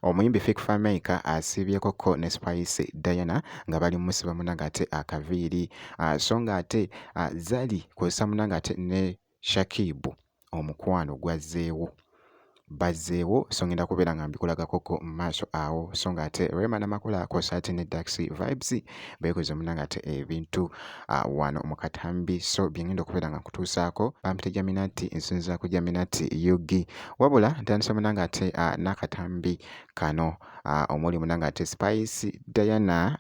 omuyimbi Fake Fameka asiibyeko ne Spice Diana nga bali musiba munanga ate akaviiri so nga ate Zari kw'ossa munanga ate ne Shakibu omukwano gwazzeewo bazzeewo so ngenda kubeera nga mbikulagakoko mu maaso awo so nga ate Rema Namakula kw'ossa ate ne Daxi Vibes beekoze munanga ate ebintu wano mu katambi so bye ngenda okubeera nga nkutuusaako bampite Jaminati nsinza ku Jaminati Yugi wabula ntandise munanga ate n'akatambi kano omuli munanga ate Spice Diana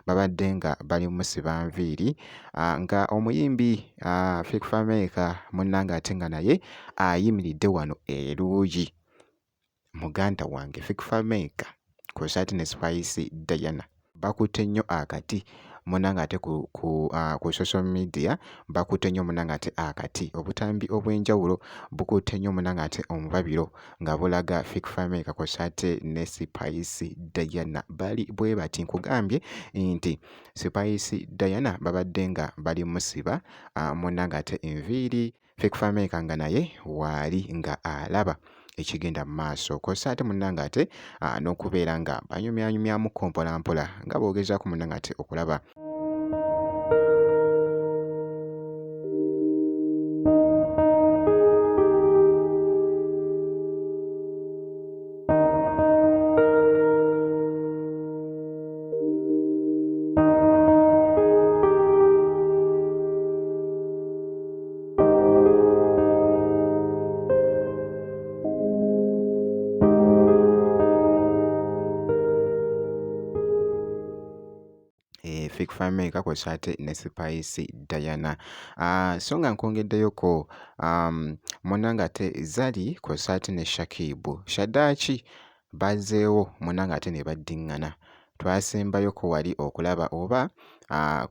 babadde nga bali musiba nviiri nga omuyimbi Fake Fameka munnanga ate nga naye ayimiridde wano eruuyi muganda wange Fake Fameka kw'ossa ate ne Spice Diana bakutte nnyo akati munnanga ate ku social media bakutte nnyo munnanga ate akati obutambi obw'enjawulo bukutte nnyo munnanga ate omubabiro nga bulaga Fake Fameka kw'ossa ate ne Spice Diana bali bwe bati nkugambye nti Spice Diana babadde nga bali musiba munnanga ate enviiri Fake Fameka nga naye waali nga alaba ekigenda mu maaso kw'ossa ate munnanga ate n'okubeera nga banyumyanyumyamuko mpolampola nga boogezaako munnanga ate okulaba Fake Fameka kw'ossa ate ne Spice Diana so nga nkwongeddeyoko munnanga ate Zari kw'ossa ate ne Shakibu Shaddaaki bazzeewo munnanga ate ne baddiŋŋana twasembayoko wali okulaba oba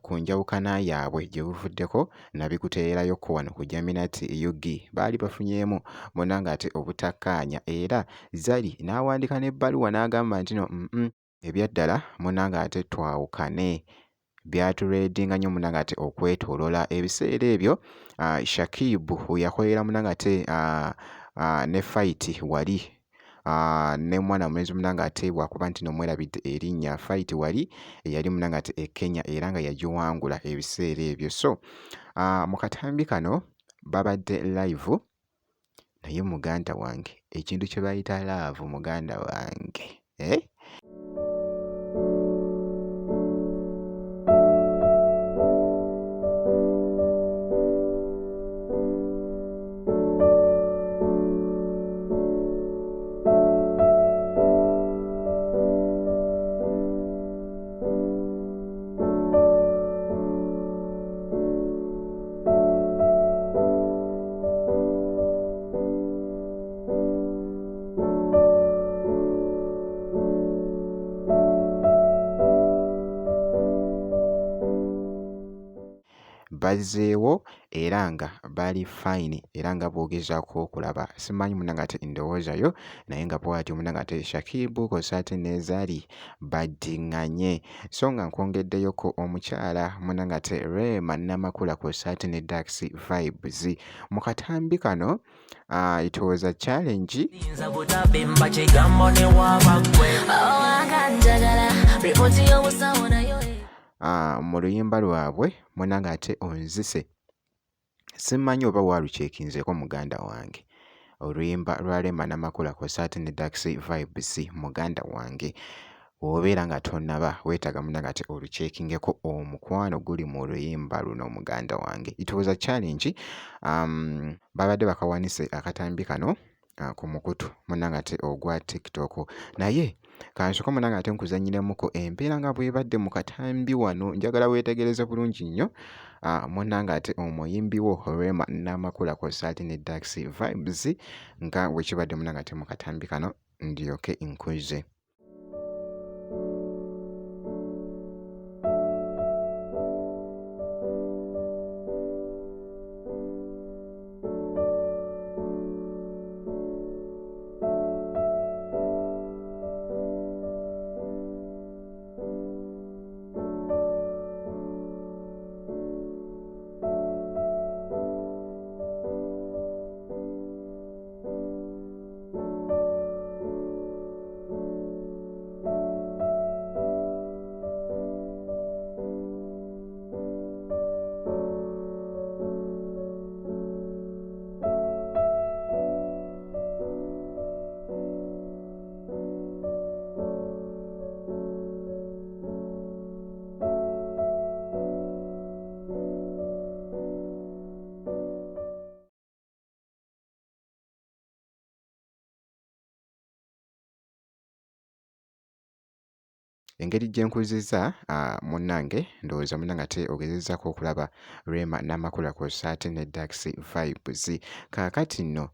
ku njawukana yaabwe gye buvuddeko nabikuteererayoko wano ku Jaminati Yugi baali bafunyeemu munnanga ate obutakkaanya era Zari n'awandiika n'ebbaluwa n'agamba nti no ebyaddala munnanga ate twawukane byatuleedinga nnyo munnanga ate okwetoolola ebiseera ebyo Shakibu yakolera munnanga ate ne fight wali ne mwana mulenzi munnanga ate bwakuba nti nomwerabidde erinnya fight wali eyali munnanga ate e Kenya era nga yagiwangula ebiseera ebyo so mu katambi kano babadde live naye muganda wange ekintu kye bayita love muganda wange bazzeewo era nga bali fine era nga boogezaako okulaba simanyi munnanga ate ndowoozayo naye nga bw'atyo munnanga ate Shakibu kw'ossa ate ne Zari baddiŋŋanye so nga nkwongeddeyoko omukyala munnanga ate Rema Namakula kw'ossa ate ne Daxi Vibes mu katambi kano it was a challenge mu luyimba lwabwe munnanga ate onzise simmanyi oba waaluceekinzeeko muganda wange oluyimba lwa Rema Namakula kw'ossa ate ne Daxi Vibes muganda wange bw'obeera nga tonnaba weetaaga munnanga ate oluceekingeko omukwano guli mu luyimba luno muganda wange it was a challenge babadde bakawanise akatambi kano ku mukutu munnanga ate ogwa TikTok naye kansooke munnanga ate nkuzannyiremuko embeera nga bw'ebadde mu katambi wano njagala weetegereze bulungi nnyo munnanga ate omuyimbi wo Rema Namakula kw'ossa ate ne Daxi Vibes nga bwe kibadde munnanga ate mu katambi kano ndyoke nkuze Engeri gye nkuzizza munnange ndowooza munnange ate ogezezzaako okulaba Rema Namakula kw'ossa ate ne Dax Vibes. Kaakati nno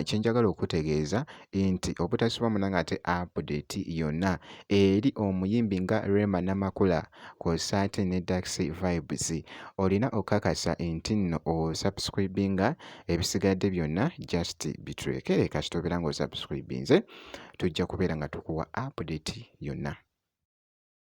kye njagala okutegeeza nti obutasubwa munnange ate update yonna eri omuyimbi nga Rema Namakula kw'ossa ate ne Dax Vibes, olina okukakasa nti nno osubscribinga, ebisigadde byonna just bitulekere kasita obeera ng'osubscribinze, tujja kubeera nga tukuwa update yonna.